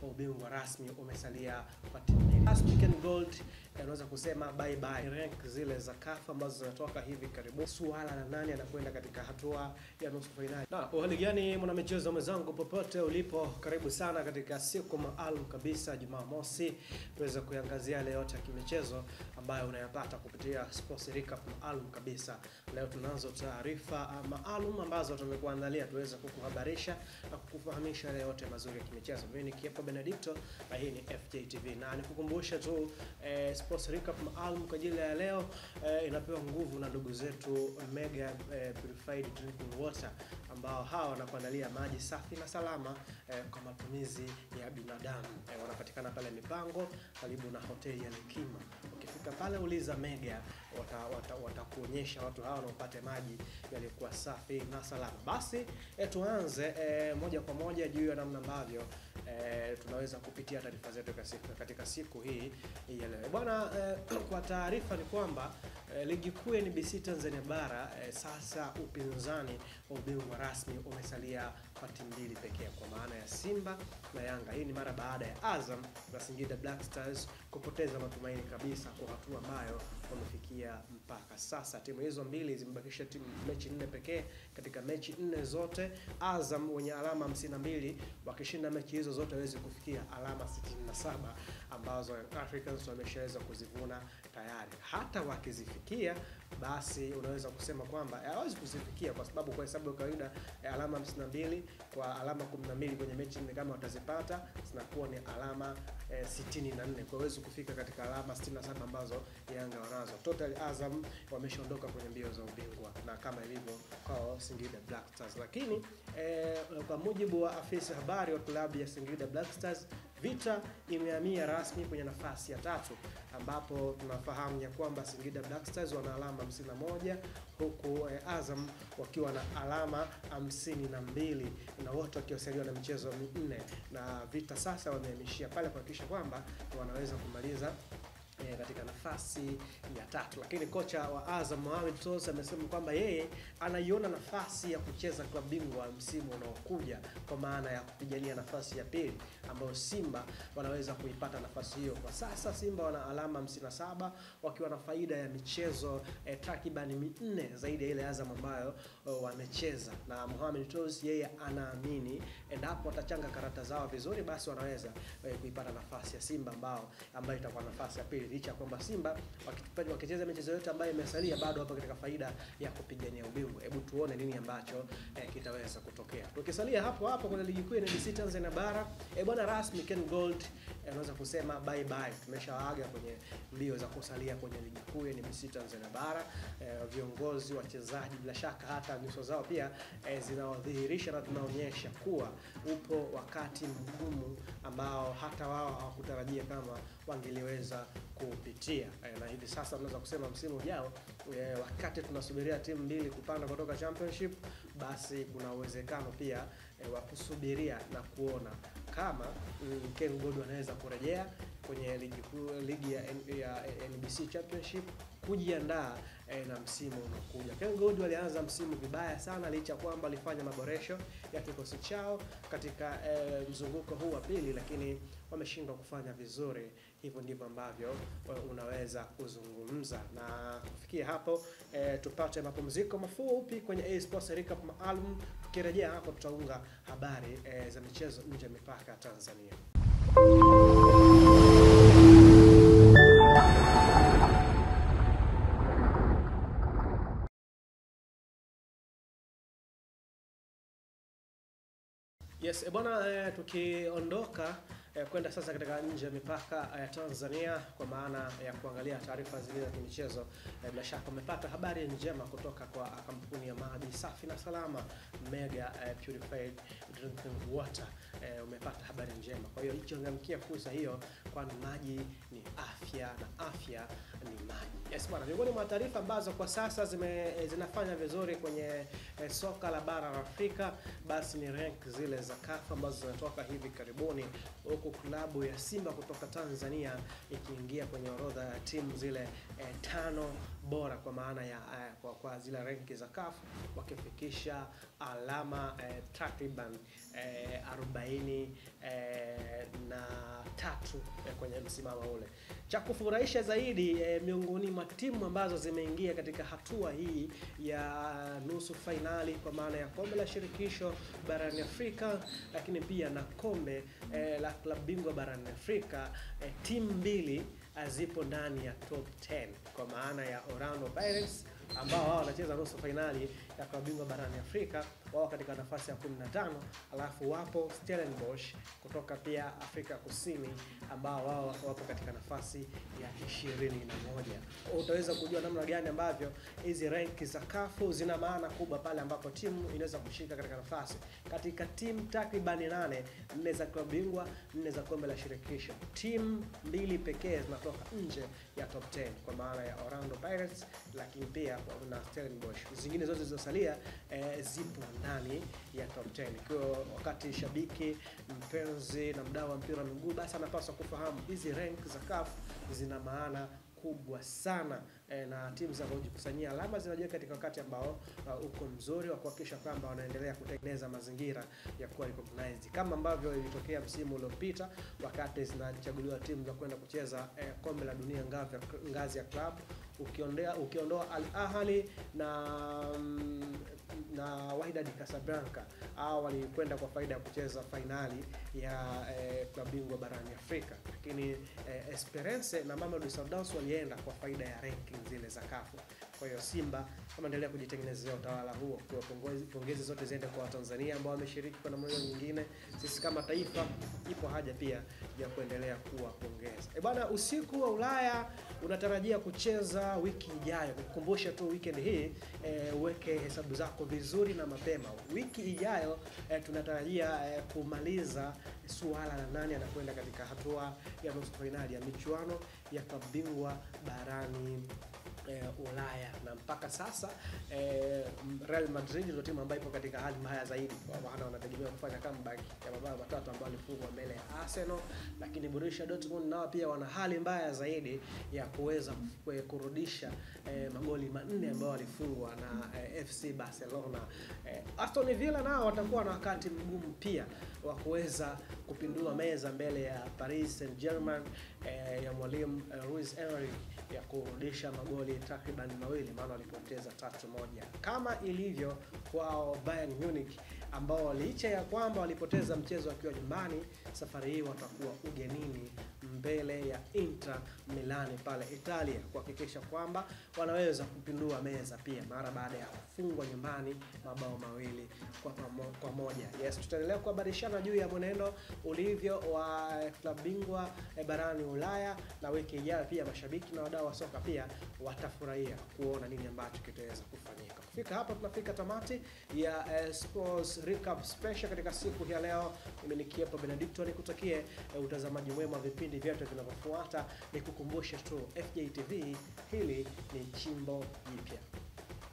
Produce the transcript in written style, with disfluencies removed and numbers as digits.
ubingwa rasmi umesalia kwa timu mbili. African Gold unaweza kusema bye bye rank zile za CAF ambazo zinatoka hivi karibuni. Suala la nani anakwenda katika hatua ya nusu finali. Na hali gani mwana michezo mwenzangu popote ulipo, karibu sana katika siku maalum kabisa Jumamosi tuweza kuangazia yale yote ya kimichezo ambayo unayapata kupitia Sports Recap maalum kabisa. Leo tunazo taarifa maalum ambazo tumekuandalia tuweza kukuhabarisha na kukufahamisha yale yote mazuri ya kimichezo. Mimi ni Kiepo Benedicto na hii ni FJTV, na nikukumbusha tu Sports Recap maalum kwa ajili ya leo inapewa nguvu na ndugu zetu Mega Purified Drinking Water, ambao hawa wanakuandalia maji safi na salama kwa matumizi ya binadamu. Wanapatikana pale Mipango karibu na hoteli ya Lekima. Ukifika pale uliza Mega, watakuonyesha watu hawa na upate maji yaliyokuwa safi na salama. Basi tuanze moja kwa moja juu ya namna ambavyo tunaweza kupitia taarifa zetu katika siku hii ya leo. Bwana, kwa taarifa ni kwamba ligi kuu ya NBC Tanzania bara sasa upinzani wa ubingwa rasmi umesalia kwa timu mbili pekee, kwa maana ya Simba na Yanga. Hii ni mara baada ya Azam na Singida Black Stars kupoteza matumaini kabisa kwa hatua ambayo wamefikia mpaka sasa. Timu hizo mbili zimebakisha mechi 4 pekee. Katika mechi 4 zote Azam wenye alama 52 wakishinda mechi hizo zote waweze kufikia alama 67 ambazo Africans wameshaweza kuzivuna tayari. Hata wakizifikia basi unaweza kusema kwamba hawezi kuzifikia kwa sababu kwa hesabu ya kawaida alama 52 kwa alama 12 kwenye mechi 4 kama watazipata zinakuwa ni alama 64. Kwa hiyo kufika katika alama 67 ambazo Yanga wanazo. Total Azam wameshaondoka kwenye mbio za ubingwa na kama ilivyo kwa Singida Black Stars. Lakini kwa mujibu wa afisa habari wa klabu ya Singida Black Stars, Vita imehamia rasmi kwenye nafasi ya 3, ambapo tunafahamu ya kwamba Singida Black Stars wana alama 51 huku Azam wakiwa na alama 52 na wote wakiosaliwa na michezo 4, na Vita sasa wamehamishia pale kuhakikisha kwamba wanaweza kumaliza katika nafasi ya 3. Lakini kocha wa Azam Mohamed Tosa amesema kwamba yeye anaiona nafasi ya kucheza klabu bingwa msimu unaokuja, kwa maana ya kupigania nafasi ya pili ambayo Simba wanaweza kuipata nafasi hiyo. Kwa sasa Simba wana alama 57 wakiwa na faida ya michezo takriban 4 zaidi ya ile Azam ambayo wamecheza, na Mohamed Tosa yeye anaamini endapo watachanga karata zao vizuri basi wanaweza kuipata nafasi ya Simba ambayo itakuwa nafasi ya pili, licha kwamba Simba wakicheza michezo yote ambayo imesalia bado hapa katika faida ya kupigania ubingwa. Hebu tuone nini ambacho kitaweza kutokea. Tukisalia hapo kwenye ligi kuu ya NBC Tanzania bara, bwana rasmi Ken Gold unaweza kusema bye bye. Tumeshawaaga kwenye mbio za kusalia kwenye ligi kuu ya NBC Tanzania bara. Viongozi, wachezaji, bila shaka hata nyuso zao pia zinawadhihirisha na tunaonyesha kuwa upo wakati mgumu ambao hata wao hawakutarajia kama wangeliweza kupitia. Na hivi sasa tunaweza kusema msimu ujao wakati tunasubiria timu mbili kupanda kutoka championship, basi kuna uwezekano pia wa kuona kama Ken Gold anaweza kurejea kwenye ligi ya NBC Championship kujiandaa na msimu unaokuja. Ken Gold walianza msimu vibaya sana, licha kwamba walifanya maboresho ya kikosi chao katika mzunguko huu wa pili, lakini wameshindwa kufanya vizuri. Hivyo ndivyo ambavyo unaweza kuzungumza. Na kufikia hapo tupate mapumziko mafupi kwenye Sports Recap maalum. Tukirejea hapo tutaunga habari za michezo nje ya mipaka ya Tanzania. Yes, bwana, tukiondoka kwenda sasa katika nje ya mipaka ya Tanzania kwa maana ya kuangalia taarifa zile za michezo. Bila shaka umepata habari njema kutoka kwa kampuni ya maji safi na salama Mega Purified Drinking Water. Umepata habari njema. Kwa hiyo changamkia fursa hiyo, kwani maji ni afya na afya ni maji. Yes bwana, miongoni mwa taarifa ambazo kwa sasa zinafanya vizuri kwenye soka la bara la Afrika basi ni rank zile za CAF ambazo zinatoka hivi karibuni, huku klabu ya Simba kutoka Tanzania ikiingia kwenye orodha ya timu zile 5 bora kwa maana ya kwa zile ranki za CAF, wakifikisha alama takriban 40 na 3 kwenye msimamo ule. Cha kufurahisha zaidi miongoni mwa timu ambazo zimeingia katika hatua hii ya nusu fainali kwa maana ya kombe la shirikisho barani Afrika, lakini pia na kombe la klabu bingwa barani Afrika, timu mbili zipo ndani ya top 10 kwa maana ya Orlando Pirates ambao wao wanacheza nusu fainali ya klabu bingwa barani Afrika, wao katika nafasi ya 15, alafu wapo Stellenbosch kutoka pia Afrika Kusini ambao wao wapo katika nafasi ya 21. Utaweza kujua namna gani ambavyo hizi rank za CAF zina maana kubwa pale ambapo timu inaweza kushika katika nafasi. Katika timu takriban 8, 4 za klabu bingwa, 4 za kombe la shirikisho, timu 2 pekee zinatoka nje ya top 10 kwa maana ya Orlando Pirates, lakini pia na Stellenbosch. Zingine zote zilizosalia zipo ndani ya top 10. Kwa wakati shabiki, mpenzi na mdau wa mpira wa miguu basi anapaswa kufahamu hizi rank za CAF zina maana kubwa sana, na timu zinazojikusanyia alama zinajua katika wakati ambao uko mzuri wa kuhakikisha kwamba wanaendelea kutengeneza mazingira ya kuwa recognized, kama ambavyo ilitokea msimu uliopita wakati zinachaguliwa timu za kwenda kucheza kombe la dunia ngazi ya club. Ukiondoa Al Ahly na Wydad Casablanca, hao walikwenda kwa faida ya kucheza fainali ya klabu bingwa barani Afrika, lakini Esperance na Mamelodi Sundowns walienda kwa faida ya ranking zile za CAF. Kwa hiyo Simba kama endelea kujitengenezea utawala huo, kwa pongezi zote ziende kwa Watanzania ambao wameshiriki kwa namna nyingine. Sisi kama taifa ipo haja pia ya kuendelea kuwapongeza. Bwana, usiku wa Ulaya unatarajia kucheza wiki ijayo. Nikukumbusha tu weekend hii uweke hesabu zako vizuri na mapema. Wiki ijayo tunatarajia kumaliza suala la nani anakwenda katika hatua ya nusu finali ya michuano ya klabu bingwa barani Ulaya, na mpaka sasa Real Madrid ndio timu ambayo ipo katika hali mbaya zaidi, kwa maana wanategemea kufanya comeback ya mabao matatu ambayo walifungwa mbele ya Arsenal, lakini Borussia Dortmund nao pia wana hali mbaya zaidi ya kuweza kurudisha magoli 4 ambayo walifungwa na FC Barcelona. Aston Villa nao watakuwa na wakati mgumu pia wa kuweza kupindua meza mbele ya Paris Saint-Germain ya mwalimu Luis Enrique ya kurudisha magoli takriban 2, maana walipoteza 3-1 kama ilivyo kwa Bayern Munich ambao licha ya kwamba walipoteza mchezo wakiwa nyumbani, safari hii watakuwa ugenini mbele ya Inter Milan pale Italia kuhakikisha kwamba wanaweza kupindua meza pia mara baada ya kufungwa nyumbani mabao 2-1. Yes, tutaendelea kuhabarishana juu ya mwenendo ulivyo wa klabu bingwa barani Ulaya, na wiki ijayo pia mashabiki na wadau wa soka pia watafurahia kuona nini ambacho kitaweza kufanyika. Kufika hapa tunafika tamati ya Sports Recap Special katika siku ya leo. Mimi ni Kiepo Benedicto, nikutakie utazamaji mwema vipindi vyote vinavyofuata. Nikukumbushe tu FJTV hili ni chimbo jipya.